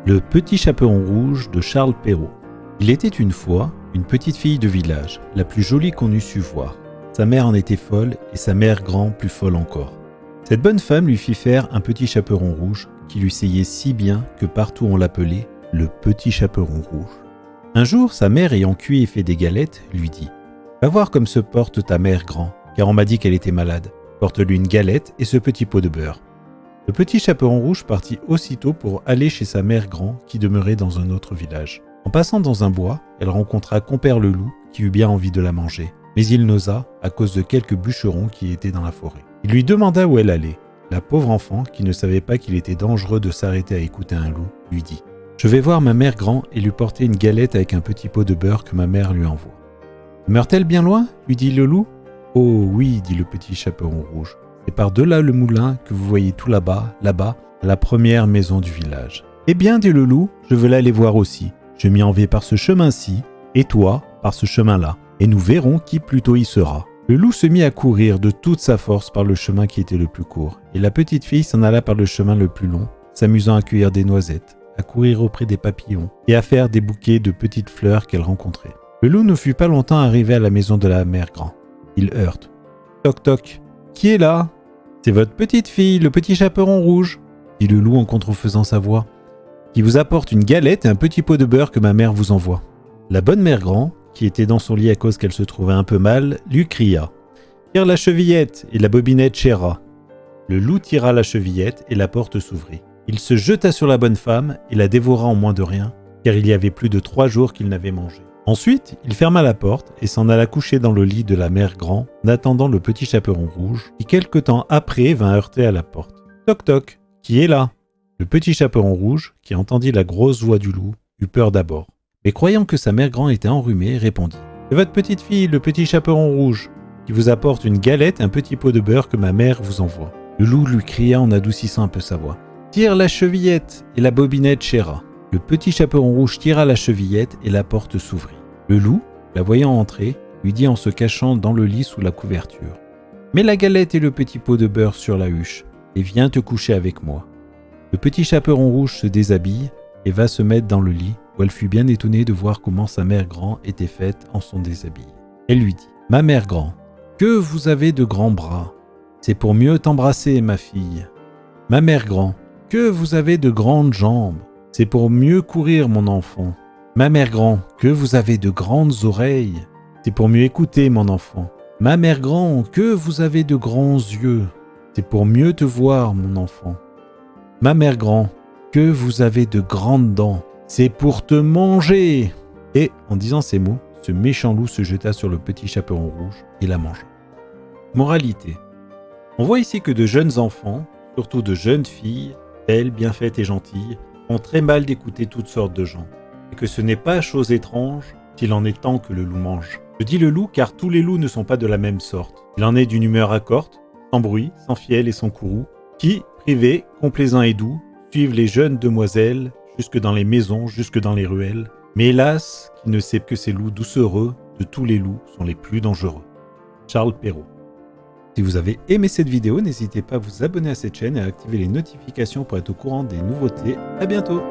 Le petit chaperon rouge de Charles Perrault. Il était une fois une petite fille de village, la plus jolie qu'on eût su voir. Sa mère en était folle et sa mère grand plus folle encore. Cette bonne femme lui fit faire un petit chaperon rouge qui lui seyait si bien que partout on l'appelait le petit chaperon rouge. Un jour, sa mère ayant cuit et fait des galettes, lui dit « Va voir comme se porte ta mère grand, car on m'a dit qu'elle était malade. Porte-lui une galette et ce petit pot de beurre. » Le petit chaperon rouge partit aussitôt pour aller chez sa mère grand qui demeurait dans un autre village. En passant dans un bois, elle rencontra Compère le loup qui eut bien envie de la manger. Mais il n'osa à cause de quelques bûcherons qui étaient dans la forêt. Il lui demanda où elle allait. La pauvre enfant, qui ne savait pas qu'il était dangereux de s'arrêter à écouter un loup, lui dit « Je vais voir ma mère grand et lui porter une galette avec un petit pot de beurre que ma mère lui envoie. »« Meurt-elle bien loin ?» lui dit le loup. « Oh oui, dit le petit chaperon rouge. C'est par-delà le moulin que vous voyez tout là-bas, à la première maison du village. »« Eh bien, dit le loup, je veux l'aller voir aussi. Je m'y en vais par ce chemin-ci, et toi, par ce chemin-là, et nous verrons qui plutôt y sera. » Le loup se mit à courir de toute sa force par le chemin qui était le plus court, et la petite fille s'en alla par le chemin le plus long, s'amusant à cueillir des noisettes, à courir auprès des papillons, et à faire des bouquets de petites fleurs qu'elle rencontrait. Le loup ne fut pas longtemps arrivé à la maison de la mère grand. Il heurte. Toc toc. Qui est là ? C'est votre petite fille, le petit chaperon rouge, dit le loup en contrefaisant sa voix, qui vous apporte une galette et un petit pot de beurre que ma mère vous envoie. La bonne mère grand, qui était dans son lit à cause qu'elle se trouvait un peu mal, lui cria « Tire la chevillette et la bobinette chéra !» Le loup tira la chevillette et la porte s'ouvrit. Il se jeta sur la bonne femme et la dévora en moins de rien, car il y avait plus de 3 jours qu'il n'avait mangé. Ensuite, il ferma la porte et s'en alla coucher dans le lit de la mère grand, en attendant le petit chaperon rouge, qui quelque temps après vint heurter à la porte. Toc toc, qui est là ? Le petit chaperon rouge, qui entendit la grosse voix du loup, eut peur d'abord. Mais croyant que sa mère grand était enrhumée, répondit « C'est votre petite fille, le petit chaperon rouge, qui vous apporte une galette et un petit pot de beurre que ma mère vous envoie. » Le loup lui cria en adoucissant un peu sa voix « Tire la chevillette et la bobinette chéra !» Le petit chaperon rouge tira la chevillette et la porte s'ouvrit. Le loup, la voyant entrer, lui dit en se cachant dans le lit sous la couverture « Mets la galette et le petit pot de beurre sur la huche et viens te coucher avec moi. » Le petit chaperon rouge se déshabille et va se mettre dans le lit, où elle fut bien étonnée de voir comment sa mère grand était faite en son déshabillé. Elle lui dit « Ma mère grand, que vous avez de grands bras. C'est pour mieux t'embrasser, ma fille. Ma mère grand, que vous avez de grandes jambes. C'est pour mieux courir, mon enfant. Ma mère grand, que vous avez de grandes oreilles. C'est pour mieux écouter, mon enfant. Ma mère grand, que vous avez de grands yeux. C'est pour mieux te voir, mon enfant. Ma mère grand, que vous avez de grandes dents. C'est pour te manger !» Et, en disant ces mots, ce méchant loup se jeta sur le petit chaperon rouge et la mangea. Moralité. On voit ici que de jeunes enfants, surtout de jeunes filles, belles, bien faites et gentilles, ont très mal d'écouter toutes sortes de gens, et que ce n'est pas chose étrange s'il en est temps que le loup mange. Je dis le loup car tous les loups ne sont pas de la même sorte. Il en est d'une humeur accorte, sans bruit, sans fiel et sans courroux, qui, privés, complaisants et doux, suivent les jeunes demoiselles jusque dans les maisons, jusque dans les ruelles. Mais hélas, qui ne sait que ces loups doucereux, de tous les loups, sont les plus dangereux. Charles Perrault. Si vous avez aimé cette vidéo, n'hésitez pas à vous abonner à cette chaîne et à activer les notifications pour être au courant des nouveautés. À bientôt!